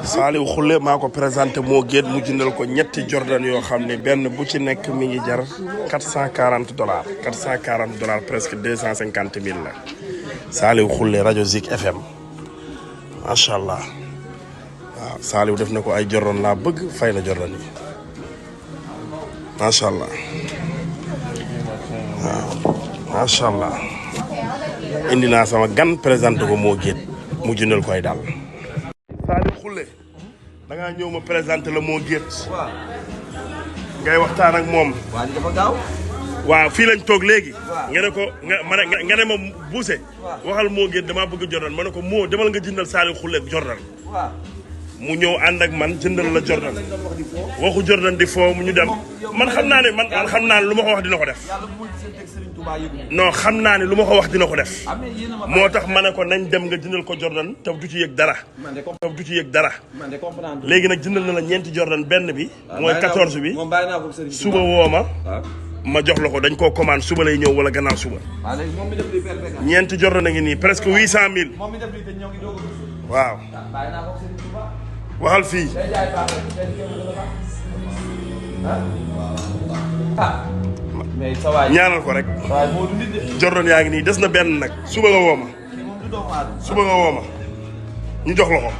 Saliou Khoule maa ko présenté moo géet mu jëndal ko ñetti Jordan yoo xam ne benn bu ci nekk mi ngi jar $440 $440 presque 250 000 la. Saliou Khoule rajo Zik FM macha allah waaw Saliou def na ko ay Jordan laa bëgg fay na Jordan yi macha allah waaw macha allah indi naa sama gan présenté ko moo géet mu jëndal ko ay daal. Saliou Khoule da ngaa ñëw ma présenté la moo géet ngay waxtaan ak moom. waa ji dafa gaaw. waaw fii lañ toog léegi. nga ne ko nga ne ma buuse. waxal moo géet damaa bëgg Jordan ma ne ko moo demal nga jëndal Saliou Khoule ak Jordan. mu ñëw ànd ak man jëndal la Jordan. waxu Jordan di foo mu ñu dem. man xam naa ne xam naa ne lu ma ko wax dina ko def. non xam naa ne lu ma ko wax dina ko def. moo tax ma ne ko nañ dem nga jëndal ko Jordan te du ci yëg dara. léegi nag jëndal na la ñeenti Jordan benn bi. mooy 14 bi. suba woo ma jox la ko dañ koo commande suba lay ñëw wala gannaaw suba. ñeenti Jordan a ngi nii presque 800 000. waaw. waxal fii. ñaanal ko rek. Jordan yaa ngi nii des na benn nag suba nga woo ma. ñu jox la ko.